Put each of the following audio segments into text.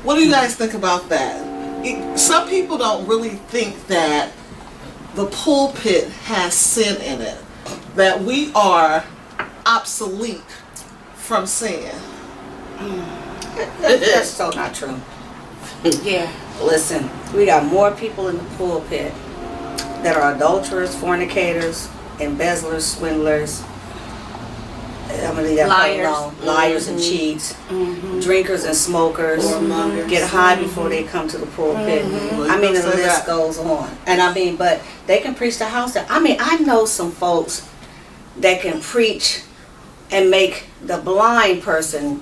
What do you guys think about that? Some people don't really think that the pulpit has sin in it, that we are obsolete from sin. That's so not true. Yeah. Listen, we got more people in the pulpit that are adulterers, fornicators, embezzlers, swindlers. I'm gonna leave that part Liars. alone. Liars and cheats, drinkers and smokers, get high before they come to the pulpit. I mean, the list goes on. And I mean, but they can preach the house down. I mean, I know some folks that can preach and make the blind person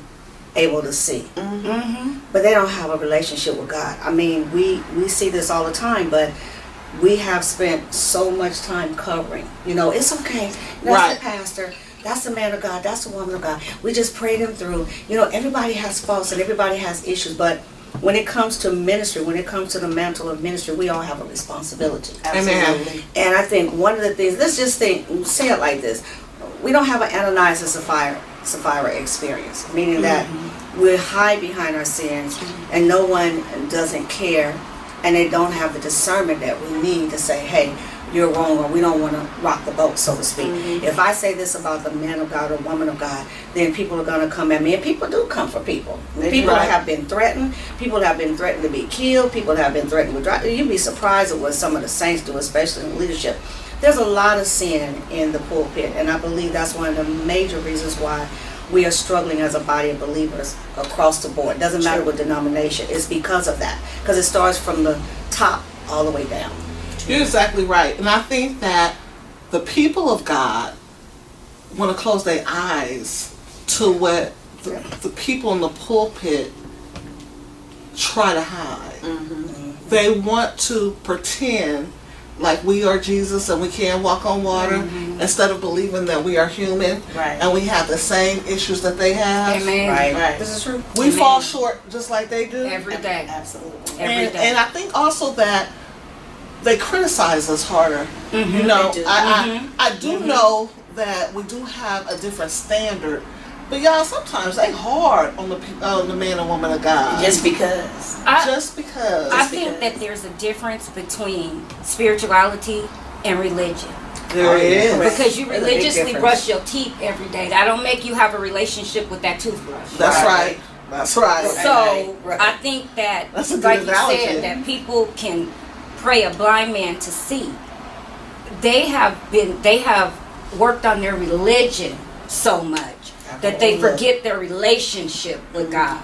able to see. But they don't have a relationship with God. I mean, we see this all the time, but we have spent so much time covering. You know, it's okay. That's the pastor. That's the man of God. That's the woman of God. We just pray them through. You know, everybody has faults and everybody has issues, but when it comes to ministry, when it comes to the mantle of ministry, we all have a responsibility. Amen. And I think one of the things, let's just say it like this. We don't have an Ananias and Sapphira experience, meaning that we hide behind our sins and no one doesn't care, and they don't have the discernment that we need to say, hey, you're wrong, or we don't want to rock the boat, so to speak. If I say this about the man of God or woman of God, then people are going to come at me, and people do come for people. People have been threatened. People have been threatened to be killed. People have been threatened with drugs. You'd be surprised at what some of the saints do, especially in leadership. There's a lot of sin in the pulpit, and I believe that's one of the major reasons why we are struggling as a body of believers across the board. Doesn't matter what denomination. It's because of that. Because it starts from the top all the way down. You're exactly right. And I think that the people of God want to close their eyes to what the people in the pulpit try to hide. They want to pretend like we are Jesus and we can walk on water instead of believing that we are human and we have the same issues that they have. Amen. Right. This is true. We fall short just like they do. Every day. Absolutely. Every day. And I think also that they criticize us harder. You know, They do. I do know that we do have a different standard, but y'all, sometimes they hard on the man and woman of God. Just because. Just because. I think that there's a difference between spirituality and religion. There is. Because you There's a big religiously difference. brush your teeth every day. That don't make you have a relationship with that toothbrush. That's right. That's right. So Right. I think that, That's a good like you analogy. said, that people can pray a blind man to see. They have worked on their religion so much that they forget their relationship with God.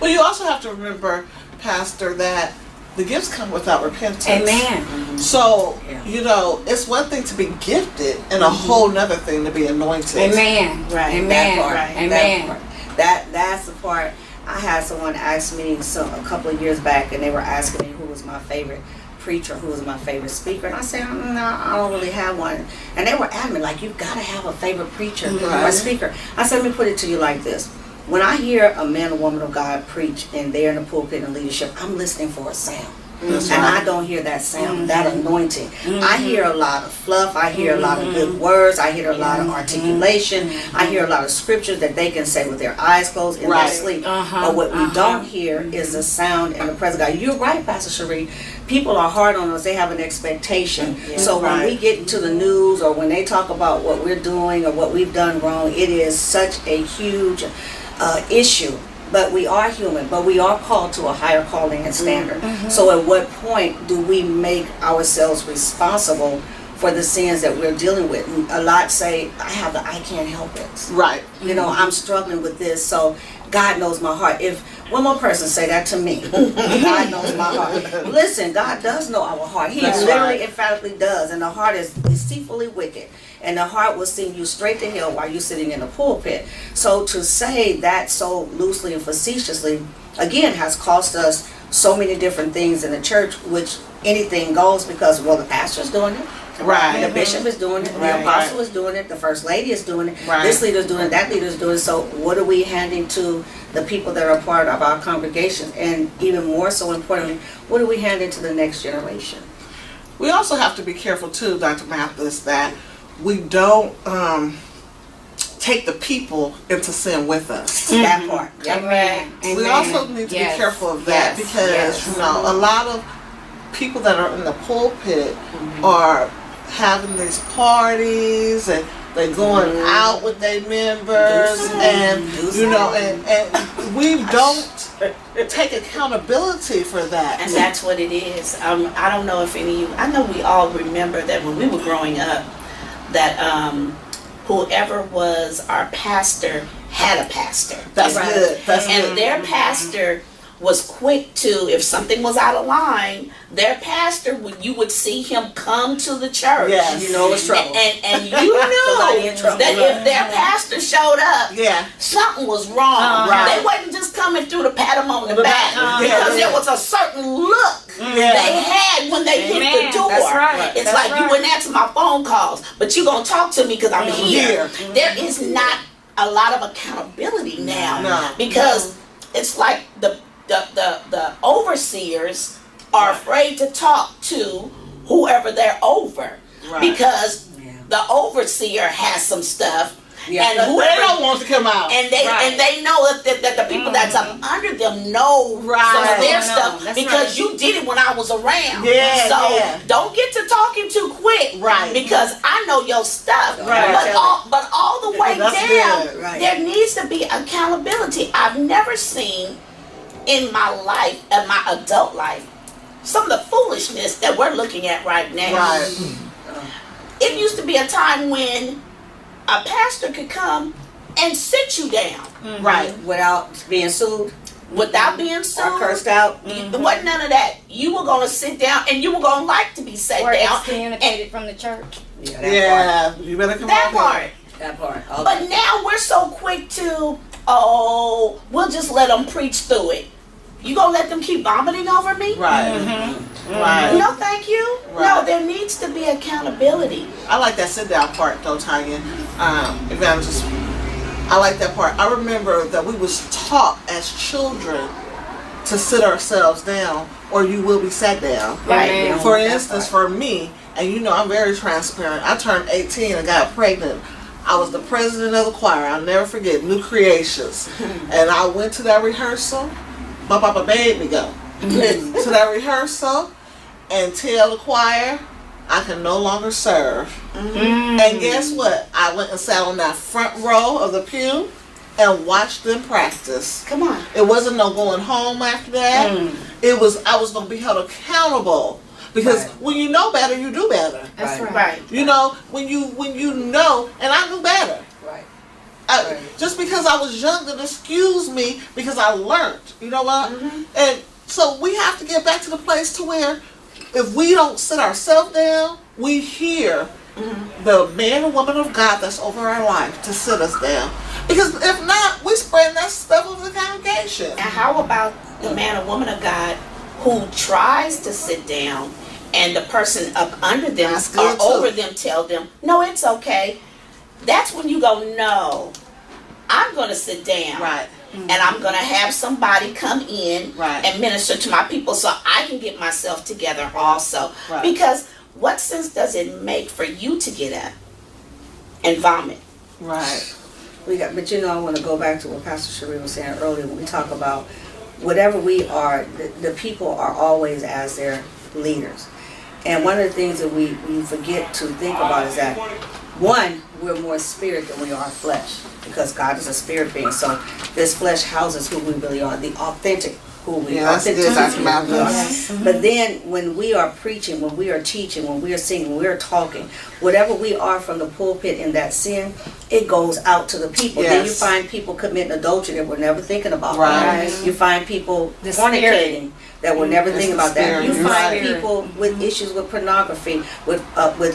Well, you also have to remember, Pastor, that the gifts come without repentance. Amen. So, you know, it's one thing to be gifted and a whole nother thing to be anointed. Amen. Right. Amen. That part. Amen. That's the part. I had someone ask me a couple of years back, and they were asking me who was my favorite preacher, who was my favorite speaker, and I said, no, I don't really have one. And they were adamant, like, you've got to have a favorite preacher or a speaker. I said, let me put it to you like this. When I hear a man or woman of God preach and they're in the pulpit and leadership, I'm listening for a sound. That's And right. I don't hear that sound, that anointing. I hear a lot of fluff. I hear a lot of good words. I hear a lot of articulation. I hear a lot of scriptures that they can say with their eyes closed in their sleep. But what we don't hear is the sound and the presence of God. You're right, Pastor Cherie. People are hard on us. They have an expectation. So when we get into the news or when they talk about what we're doing or what we've done wrong, it is such a huge issue. But we are human, but we are called to a higher calling and standard. So at what point do we make ourselves responsible for the sins that we're dealing with? And a lot say, I can't help it. Right. You know, I'm struggling with this, so God knows my heart. If one more person say that to me, God knows my heart. Listen, God does know our heart. He literally emphatically does, and the heart is deceitfully wicked. And the heart will send you straight to hell while you're sitting in the pulpit. So to say that so loosely and facetiously, again, has cost us so many different things in the church, which anything goes because, well, the pastor's doing it. Right. The bishop is doing it. The apostle is doing it. The first lady is doing it. This leader is doing it. That leader is doing it. So what are we handing to the people that are part of our congregation? And even more so importantly, what are we handing to the next generation? We also have to be careful too, Dr. Mathis, that we don't take the people into sin with us. That part. Amen. We Amen. also need to Yes. be careful of that Yes. because Yes. you know a lot of people that are in the pulpit are having these parties and they're going out with their members and you know and we don't take accountability for that. And that's what it is. I don't know if any of you, I know we all remember that when we were growing up, that whoever was our pastor had a pastor. That's Right. good. That's And good. their pastor was quick to, if something was out of line, their pastor, you would see him come to the church. Yes. You know it's trouble. And you Somebody knew in trouble. that if their pastor showed up, Yeah. something was wrong. Right. They wasn't just coming through to pat him on the The back back. because Yeah. there was a certain look Yeah. they had when they hit Amen. the door. That's right. It's That's like you right. wouldn't answer my phone calls, but you gonna talk to me because I'm here. There is not a lot of accountability now No. because it's like the overseers are afraid to talk to whoever they're over Right. because Yeah. the overseer has some stuff Yeah. and They whoever don't want to come out. and they know that the people that's up under them know Right. some of their No, stuff that's because right. you did it when I was around. Yeah, So yeah. don't get to talking too quick. Right. Because I know your stuff. Right. But all the way That's down, good. Right. there needs to be accountability. I've never seen in my life, in my adult life, some of the foolishness that we're looking at right now. Right. It used to be a time when a pastor could come and sit you down Right. Without being sued without being sued. or cursed out. There wasn't none of that. You were gonna sit down and you were gonna like to be sat Or down. excommunicated from the church. Yeah, that Yeah. You better come That on here. part. That part. Okay. But now we're so quick to, we'll just let them preach through it. You gonna let them keep vomiting over me? Right. Right. No, thank you. Right. No, there needs to be accountability. I like that sit down part though, Tanya. Evangelist. I like that part. I remember that we was taught as children to sit ourselves down or you will be sat down. Right. Amen. For instance, for me, and you know I'm very transparent, I turned 18 and got pregnant. I was the president of the choir. I'll never forget, New Creations. And I went to that rehearsal. My papa made me go to that rehearsal and tell the choir I can no longer serve. And guess what? I went and sat on that front row of the pew and watched them practice. Come on. It wasn't no going home after that. It was I was going to be held accountable because Right. when you know better, you do better. That's Right. right. Right. You know, when you know, and I knew better. Right. I, just because I was young, then excuse me because I learned. You know what? And so we have to get back to the place to where if we don't sit ourselves down, we hear the man or woman of God that's over our life to sit us down. Because if not, we spread that stuff over the congregation. And how about the man or woman of God who tries to sit down and the person up under them That's or good, too. over them tell them, no, it's okay. That's when you go, no, I'm going to sit down. Right. And I'm going to have somebody come in Right. and minister to my people so I can get myself together also. Right. Because what sense does it make for you to get up and vomit? Right. But you know, I want to go back to what Pastor Cherie was saying earlier when we talk about whatever we are, the people are always as their leaders. And one of the things that we forget to think about is that, one, we're more spirit than we are flesh, because God is a spirit being. So this flesh houses who we really are, the authentic who we Yeah, are. that's good, Dr. Malcolm. But then when we are preaching, when we are teaching, when we are singing, when we are talking, whatever we are from the pulpit in that sin, it goes out to the people. Then you Yes. find people committing adultery that we're never thinking about. Right. You find people The fornicating that will never It's think the about that. spirit. You You're find right. people with issues with pornography, with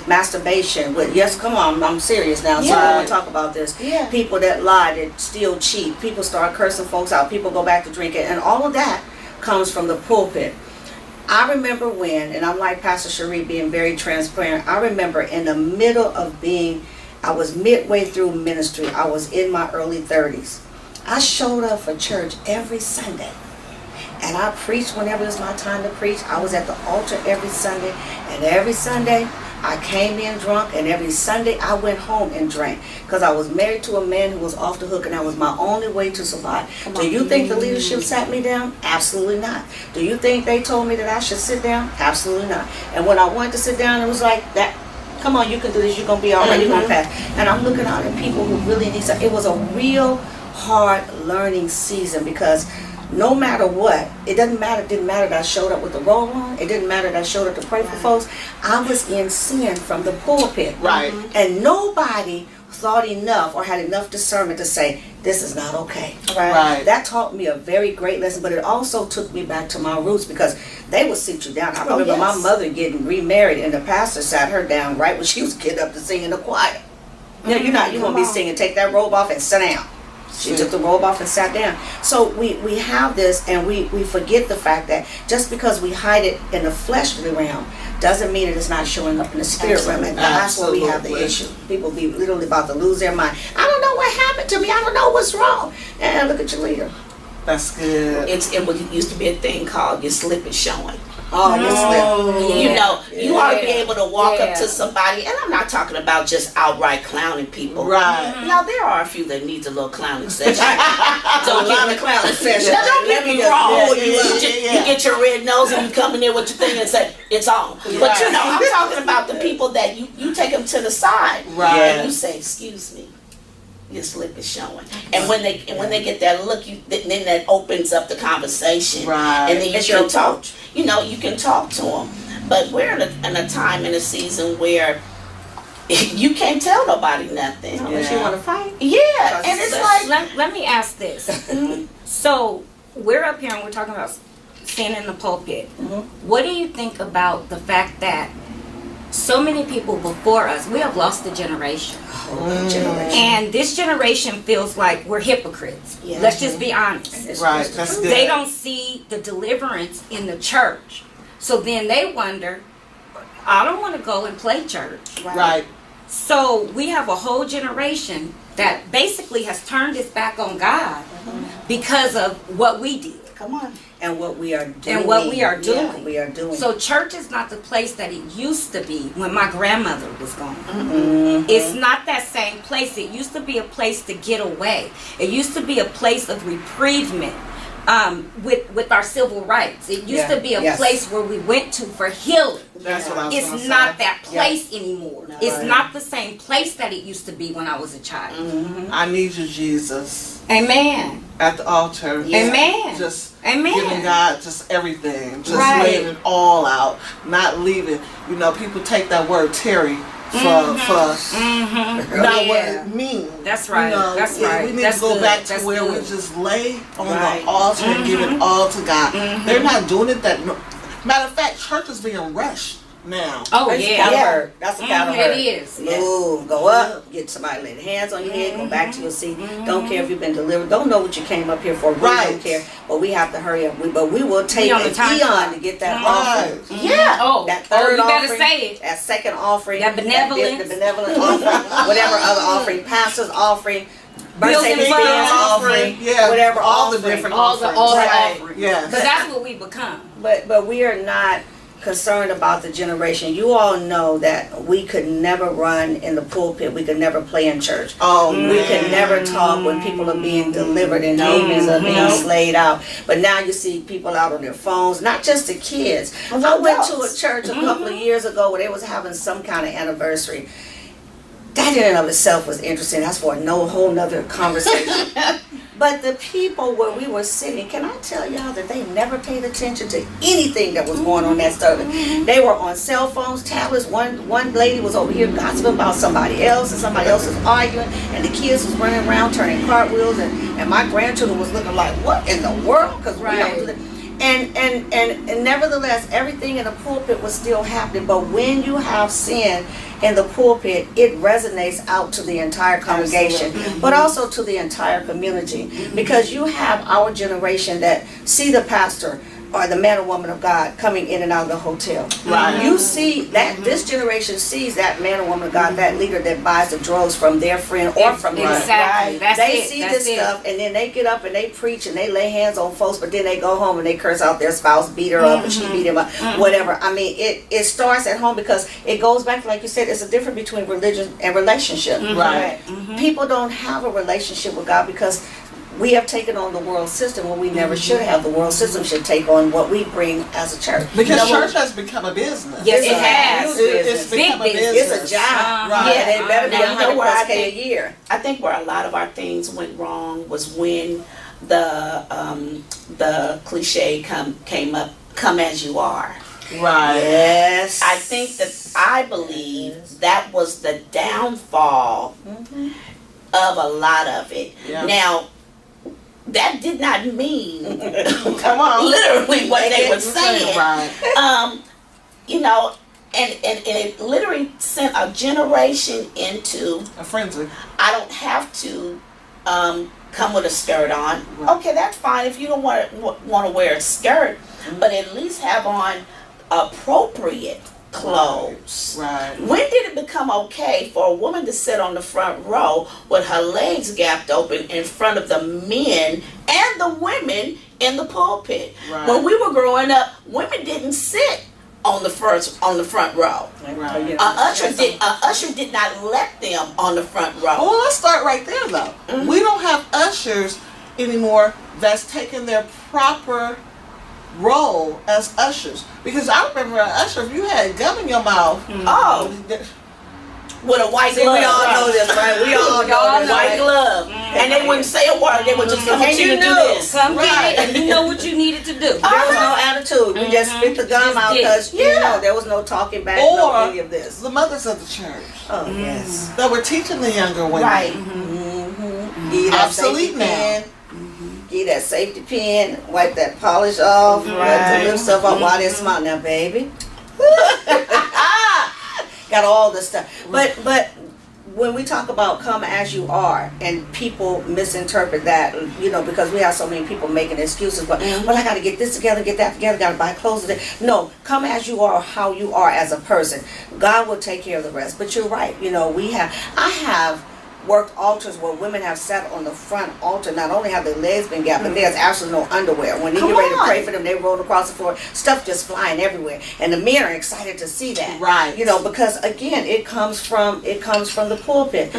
masturbation, with come on, I'm serious now. So I Yeah. want to talk about this. Yeah. People that lie, that steal, cheat. People start cursing folks out. People go back to drinking, and all of that comes from the pulpit. I remember when, and I'm like Pastor Cherie being very transparent. I remember in the middle of I was midway through ministry. I was in my early 30s. I showed up for church every Sunday. And I preached whenever it was my time to preach. I was at the altar every Sunday. And every Sunday, I came in drunk, and every Sunday I went home and drank because I was married to a man who was off the hook, and that was my only way to survive. Do you think the leadership sat me down? Absolutely not. Do you think they told me that I should sit down? Absolutely not. And when I wanted to sit down, it was like that. Come on, you can do this. You're gonna be all right. You're gonna pass. And I'm looking out at people who really need something. It was a real hard learning season because no matter what, it didn't matter that I showed up with the robe on. It didn't matter that I showed up to pray for folks. I was in sin from the pulpit. Right. And nobody thought enough or had enough discernment to say, this is not okay. Right. That taught me a very great lesson, but it also took me back to my roots because they would sit you down. I remember my mother getting remarried and the pastor sat her down right when she was getting up to sing in the choir. No, you're not. You're going to be singing. Take that robe off and sit down. She took the robe off and sat down. So we have this, and we forget the fact that just because we hide it in the fleshly realm doesn't mean that it's not showing up in the spirit realm. And that's where we have the issue. People be literally about to lose their mind. I don't know what happened to me. I don't know what's wrong. And look at your leader. That's good. It used to be a thing called your slip is showing. Oh, your slip. You know, you ought to be able to walk up to somebody, and I'm not talking about just outright clowning people. Right. Now, there are a few that needs a little clowning session. Don't give me clowning session. Now, don't get me wrong. Yeah. You get your red nose and you come in there with your thing and say, it's on. But, you know, I'm talking about the people that you take them to the side. Right. And you say, excuse me. Your slip is showing, and when they get that look, then that opens up the conversation, right? And then you can talk. You know, you can talk to them. But we're in a time in a season where you can't tell nobody nothing Unless you want to fight. Yeah, and it's like let me ask this. So we're up here and we're talking about sin in the pulpit. What do you think about the fact that so many people before us, we have lost a generation. And this generation feels like we're hypocrites. Yeah. Let's just be honest. Right, that's good. They don't see the deliverance in the church. So then they wonder, I don't want to go and play church. Right. So we have a whole generation that basically has turned its back on God because of what we did. come on. And what we are doing. And what we are doing. Yeah, we are doing. So church is not the place that it used to be when my grandmother was gone. Mm-hmm. It's not that same place. It used to be a place to get away. It used to be a place of reprievement with our civil rights. It used to be a place where we went to for healing. That's what I was gonna It's say. not that place anymore. No. It's not the same place that it used to be when I was a child. Mm-hmm. I need you, Jesus, Amen. at the altar. Amen. Just Amen. giving God just everything. Just Right. laying it all out. Not leaving. You know, people take that word Terry for not what it means. That's right. You know, That's yeah, right. We need That's to go good. back to That's where good. we just lay on Right. the altar and give it all to God. They're not doing it that. Matter of fact, church is being rushed now. Oh That's yeah. cattle herd. That's a cattle herd. It is. Move, go up, get somebody lay their hands on your head, go back to your seat. Don't care if you've been delivered. Don't know what you came up here for. We Right. don't care. But we have to hurry up. But we will take on the an time eon clock. to get that Right. offering. Yeah. Oh, That third you better offering, say it. that second offering, That benevolence. the benevolent offering, whatever other offering, pastor's offering, birthday Building fund funds. offering, Yeah, whatever all the offering. different All the offerings. offerings. Yes. Because that's what we become. But we are not concerned about the generation. You all know that we could never run in the pulpit. We could never play in church. Oh, We man. could never talk when people are being delivered and demons are being slayed out. But now you see people out on their phones, not just the kids. I went to a church a couple of years ago where they was having some kind of anniversary. That in and of itself was interesting. That's for whole nother conversation. But the people where we were sitting, can I tell y'all that they never paid attention to anything that was going on in that service? They were on cell phones, tablets. One lady was over here gossiping about somebody else, and somebody else was arguing, and the kids was running around turning cartwheels, and my grandchildren was looking like, what in the world? Because we don't do that. And nevertheless, everything in the pulpit was still happening. But when you have sin in the pulpit, it resonates out to the entire congregation, but also to the entire community. Because you have our generation that see the pastor or the man or woman of God coming in and out of the hotel. Right. You see that this generation sees that man or woman of God, that leader that buys the drugs from their friend or from them. Exactly. That's They it. see That's this it. stuff, and then they get up and they preach and they lay hands on folks, but then they go home and they curse out their spouse, beat her up, and she beat him up, whatever. I mean, it starts at home, because it goes back, like you said, it's a difference between religion and relationship. Right. People don't have a relationship with God because we have taken on the world system when we never should have. The world system should take on what we bring as a church. Because church has become a business. Yes, It's it a has. huge It's business. become a Big business. business. It's a job. Right. Yeah, they better be Now, you know 100 where I plus K a think- year. I think where a lot of our things went wrong was when the cliche come as you are. Right. Yes. I believe that was the downfall of a lot of it. Yeah. Now, that did not mean Come on. literally what they were saying. Right. You know, and it literally sent a generation into, A frenzy. I don't have to come with a skirt on. Right. Okay, that's fine if you don't want to wear a skirt, but at least have on appropriate clothes. Right. When did it become okay for a woman to sit on the front row with her legs gapped open in front of the men and the women in the pulpit? Right. When we were growing up, women didn't sit on the front row. Right. A usher did not let them on the front row. Well, let's start right there, though. We don't have ushers anymore that's taking their proper role as ushers. Because I remember an usher, if you had gum in your mouth, Oh, with a white See, glove. we all know this, right? We all know Y'all this. know White it. glove. And they wouldn't say a word. They would just come And to you you and do knew. this. Come Right. get it, and you know what you needed to do. There was no attitude. We just spit the gum Just out did. because you know there was no talking back, no or any of this. the mothers of the church Oh yes. that were teaching the younger women. Right. Give you that Obsolete safety now. pin. Give you that safety pin. Wipe that polish off. Wipe Right. the lip stuff off while they're smiling. Now, baby. Got all this stuff. But when we talk about come as you are, and people misinterpret that, you know, because we have so many people making excuses, but well, I got to get this together, get that together, got to buy clothes today. No, come as you are, how you are as a person. God will take care of the rest. But you're right. You know, I have worked altars where women have sat on the front altar. Not only have their legs been gapped, but there's absolutely no underwear. When they Come get ready to on. pray for them, they roll across the floor, stuff just flying everywhere, and the men are excited to see that. Right. You know, because again, it comes from the pulpit.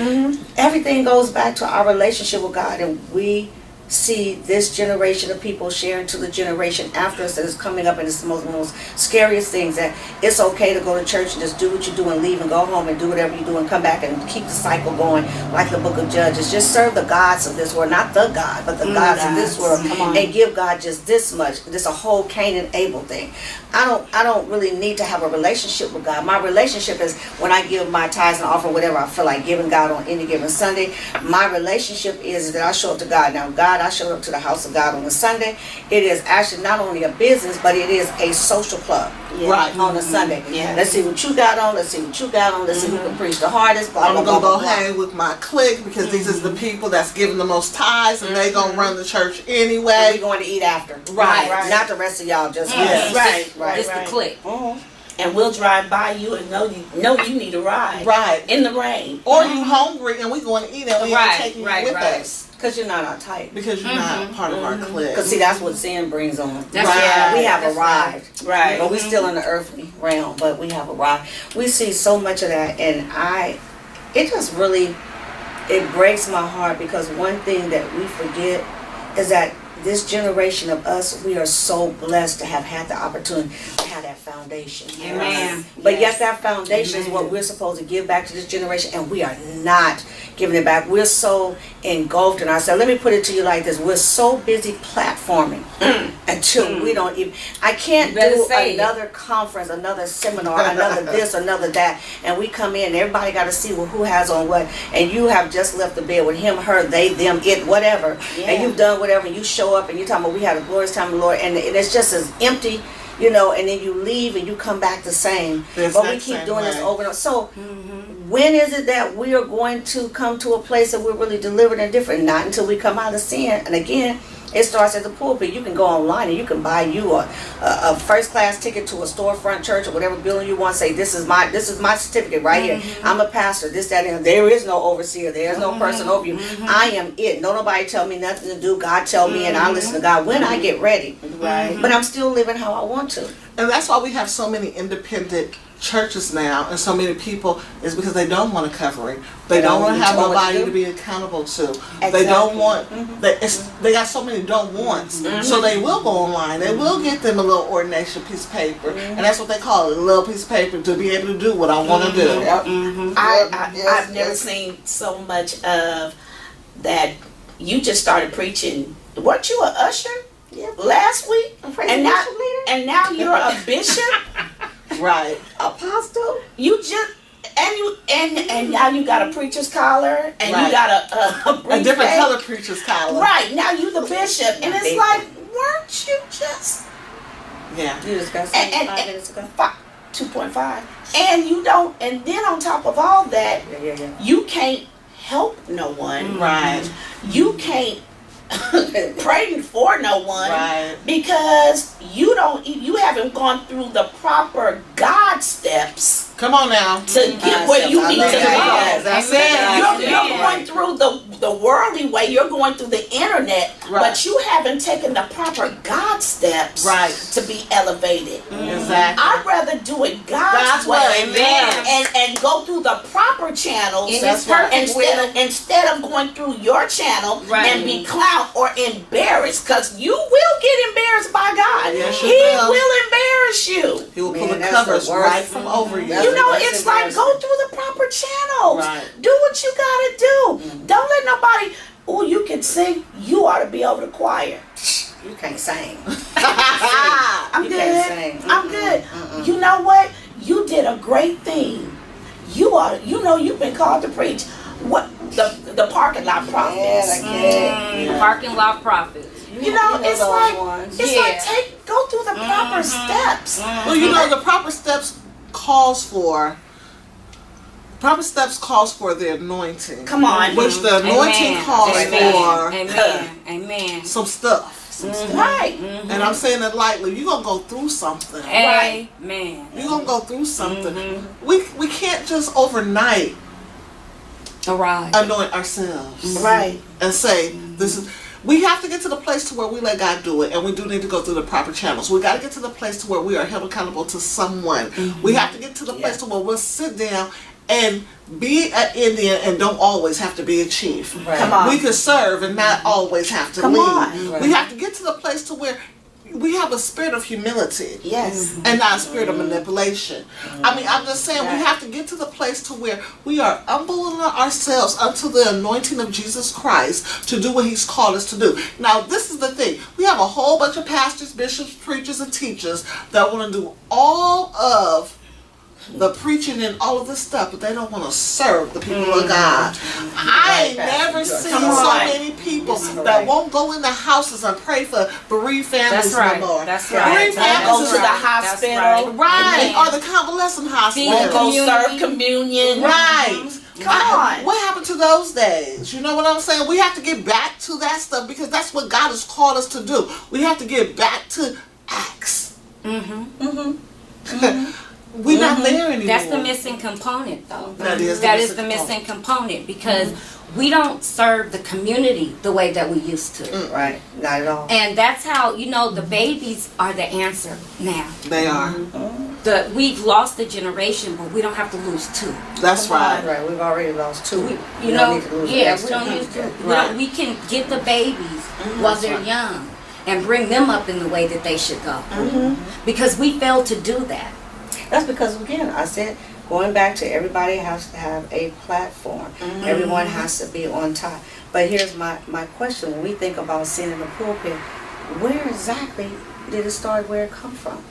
Everything goes back to our relationship with God, and we see this generation of people sharing to the generation after us that is coming up, and it's the most scariest things, that it's okay to go to church and just do what you do and leave and go home and do whatever you do and come back and keep the cycle going, like the book of Judges. Just serve the gods of this world, not the God, but the gods of this world, and give God just this much. This a whole Cain and Abel thing. I don't really need to have a relationship with God. My relationship is when I give my tithes and offering, whatever I feel like giving God on any given Sunday. My relationship is that I show up to God. Now, God, I showed up to the house of God on a Sunday. It is actually not only a business, but it is a social club. Right. On a Sunday. Yeah. Let's see what you got on. Let's see what you got on. Let's see who can preach the hardest. Blah, blah, I'm blah, gonna go blah, blah. hang with my clique because these is the people that's giving the most tithes, and they gonna run the church And anyway. we going to eat after. Right. Not the rest of y'all, just Yes. us. Just the click. And we'll drive by you and know you need a ride. Right. In the rain. Or you hungry and we going to eat and we Right, ain't taking right, you with right. us Because you're not our type. because you're not part of our clique. Because see, that's what sin brings on. That's right. We have That's arrived. Right. But we're still in the earthly realm, but we have arrived. We see so much of that, and it just really, it breaks my heart, because one thing that we forget is that this generation of us, we are so blessed to have had the opportunity to have that foundation. Amen. But yet that foundation is what we're supposed to give back to this generation, and we are not giving it back. We're so engulfed in ourselves. Let me put it to you like this. We're so busy platforming until we don't even, I can't You better do say it. another conference, another seminar, another this, another that, and we come in, everybody got to see who has on what, and you have just left the bed with him, her, they, them, it, whatever, and you've done whatever, and you show up and you're talking about we had a glorious time of the Lord, and it's just as empty, you know, and then you leave and you come back the same. The But we exact keep same doing this way. over and over. So when is it that we are going to come to a place that we're really delivered and different? Not until we come out of sin. And again, It starts at the pulpit. You can go online and you can buy you a first class ticket to a storefront church or whatever building you want. Say this is my certificate right here. I'm a pastor. This, that, and there is no overseer. There is no person over you. I am it. No nobody tell me nothing to do. God tell me, and I listen to God when I get ready. Right. But I'm still living how I want to. And that's why we have so many independent churches now and so many people, is because they don't want a covering. They don't want to have nobody to be accountable to. They don't want, they got so many don't wants. So they will go online. They will get them a little ordination piece of paper. And that's what they call it, a little piece of paper to be able to do what I want to do. I've never seen so much of that. You just started preaching. Weren't you an usher last week? And now you're a bishop. Right. Apostle. You just and now you got a preacher's collar and you got a different color preacher's collar. Right, now you the bishop, and it's like, weren't you just? Yeah. You just got 5 minutes ago. 2.5, and you don't, and then on top of all that, you can't help no one. Right. You can't pray for no one, right? Because you haven't gone through the proper God steps. Come on now. To get where you need to go. That's it. You're going through the worldly way. You're going through the internet, but you haven't taken the proper God steps to be elevated. Exactly. I'd rather do it God's way and go through the proper channels instead of going through your channel and be clowned or embarrassed, because you will get embarrassed by God. Yes, He will embarrass you. He will pull the covers right from over you. You know, it's like, go through the proper channels. Do what you gotta do. Don't let nobody. Oh, you can sing. You ought to be over the choir. You can't sing. I'm good. I'm good. You know what? You did a great thing. You ought. You know, you've been called to preach. What the parking lot prophets? Parking lot prophets. You know, it's like go through the proper steps. Well, you know, the proper steps calls for the anointing. Come on. Which the anointing calls for Amen. some stuff. Right. And I'm saying it lightly. You're going to go through something. Amen. You're going to go through something. We can't just overnight anoint ourselves. Right. And say, this is... We have to get to the place to where we let God do it, and we do need to go through the proper channels. We got to get to the place to where we are held accountable to someone. We have to get to the place to where we'll sit down and be an Indian and don't always have to be a chief. Right. Come on. We can serve and not always have to lead. We have to get to the place to where we have a spirit of humility. Yes. And not a spirit of manipulation. I mean, I'm just saying, we have to get to the place to where we are humbling ourselves unto the anointing of Jesus Christ to do what He's called us to do. Now, this is the thing. We have a whole bunch of pastors, bishops, preachers, and teachers that want to do all of the preaching and all of this stuff, but they don't want to serve the people of God. I ain't never seen so many people that won't go in the houses and pray for bereaved families no more. That's right. Bereaved families Go to the hospital. Right. Or the convalescent hospital. Won't go serve communion. Right. Come on. What happened to those days? You know what I'm saying? We have to get back to that stuff, because that's what God has called us to do. We have to get back to Acts. We're not there anymore. That's the missing component, though. That is the missing component, because we don't serve the community the way that we used to. Right, not at all. And that's how, you know, the babies are the answer now. They are. We've lost a generation, but we don't have to lose two. That's right. Right, we've already lost two. We don't know, need to lose we don't use to. We can get the babies while they're young and bring them up in the way that they should go. Because we failed to do that. That's because, again, I said, going back to everybody has to have a platform. Everyone has to be on top. But here's my question. When we think about sin in the pulpit, where exactly did it start, where it come from?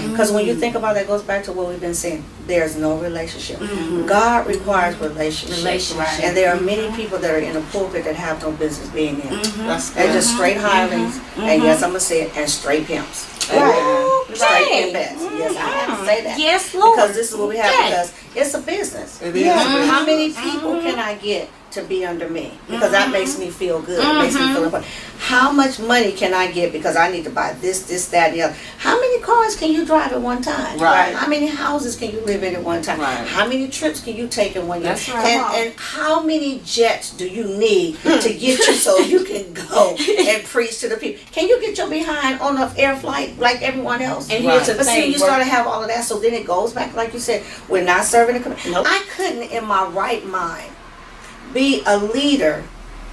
Because when you think about that, it goes back to what we've been saying. There's no relationship. God requires relationship. And there are many people that are in the pulpit that have no business being in. They're just straight hirelings, and yes, I'm going to say it, and straight pimps. Right. Straight pimpers. Yes, I have to say that. Yes, Lord. Because this is what we have, because it's a business. It is. How many people can I get to be under me because that makes me feel good. It makes me feel important. How much money can I get because I need to buy this, that, and the other? How many cars can you drive at one time? Right. How many houses can you live in at one time? Right. How many trips can you take in 1 year? That's right. And how many jets do you need to get you so you can go and preach to the people? Can you get your behind on an air flight like everyone else? And here's the But see, thing, you start to have all of that, so then it goes back, like you said, we're not serving the community. Nope. I couldn't, in my right mind, be a leader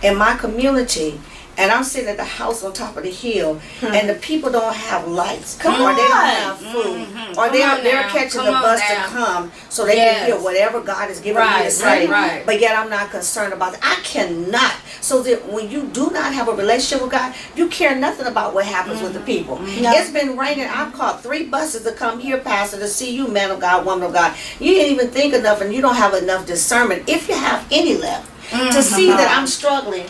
in my community, and I'm sitting at the house on top of the hill, and the people don't have lights, or they don't have food, or they're catching the bus to come so they can hear whatever God is giving me to say. Right. But yet I'm not concerned about that. I cannot. So that when you do not have a relationship with God, you care nothing about what happens with the people. No. It's been raining. I've caught 3 buses to come here, Pastor, to see you, man of God, woman of God. You didn't even think enough, and you don't have enough discernment, if you have any left, to see that I'm struggling.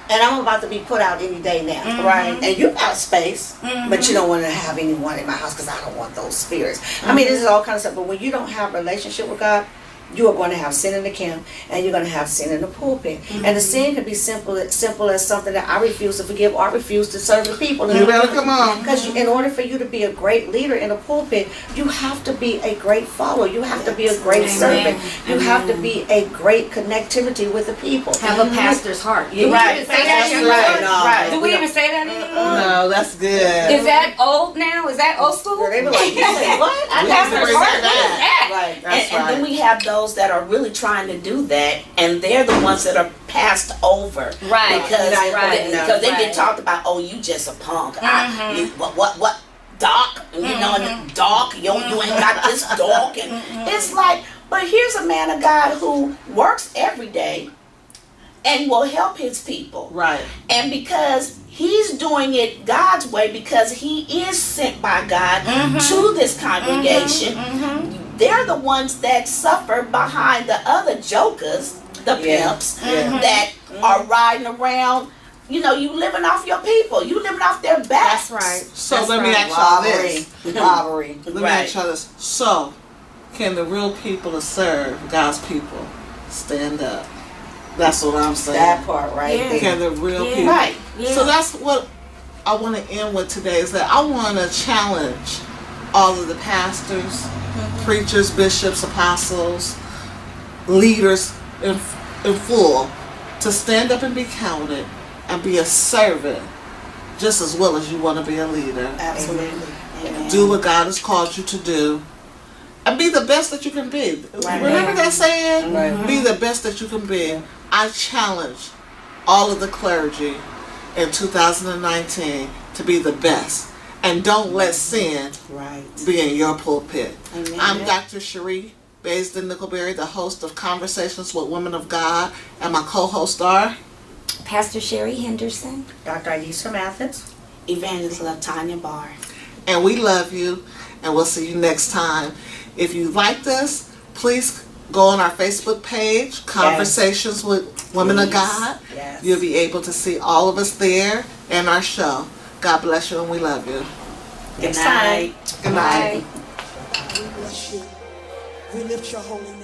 And I'm about to be put out any day now. Right. And you got space, but you don't want to have anyone in my house because I don't want those spirits. I mean, this is all kind of stuff. But when you don't have a relationship with God, you are going to have sin in the camp, and you're going to have sin in the pulpit. And the sin can be simple as something that I refuse to forgive, or I refuse to serve the people. You better come on. Because in order for you to be a great leader in a pulpit, you have to be a great follower. You have to be a great servant. You have to be a great connectivity with the people. Have a pastor's heart. Do we Right. even say that anymore? Right. No, Right. Do we even say that anymore? No, that's good. Is that old now? Is that old school? Girl, they be like, you say what? We I have to never bring heard that that. back. Right. That's And then right. we have those that are really trying to do that, and they're the ones that are passed over. Right. Because Right. because they Right. get talked about. Oh, you just a punk. What? Doc? You know, and doc. You ain't got this doc, and it's like. But here's a man of God who works every day, and will help his people. Right. And because he's doing it God's way, because he is sent by God to this congregation, they're the ones that suffer behind the other jokers, the pimps, that are riding around. You know, you living off your people. You living off their backs. That's right. So That's let me right. ask y'all this. Robbery. Let me Right. ask y'all this. So, can the real people that serve God's people stand up? That's what I'm saying. That part right Yeah. there. Can the real Yeah. people? Right. Yeah. So that's what I want to end with today, is that I want to challenge all of the pastors, preachers, bishops, apostles, leaders in full to stand up and be counted and be a servant just as well as you want to be a leader. Absolutely. Amen. Do what God has called you to do and be the best that you can be. Right. Remember that saying? Right. Be the best that you can be. I challenge all of the clergy in 2019 to be the best. And don't let sin Right. be in your pulpit. Amen. I'm Dr. Cherie Baisden Nickelberry, the host of Conversations with Women of God, and my co-hosts are Pastor Sherry Henderson. Dr. Idisa Mathis. Evangelist Latanya Barr. and we love you, and we'll see you next time. If you liked us, please go on our Facebook page, Conversations with Women of God. Yes. You'll be able to see all of us there and our show. God bless you, and we love you. Good night. Good night. Bye. We bless you. We lift your holy name.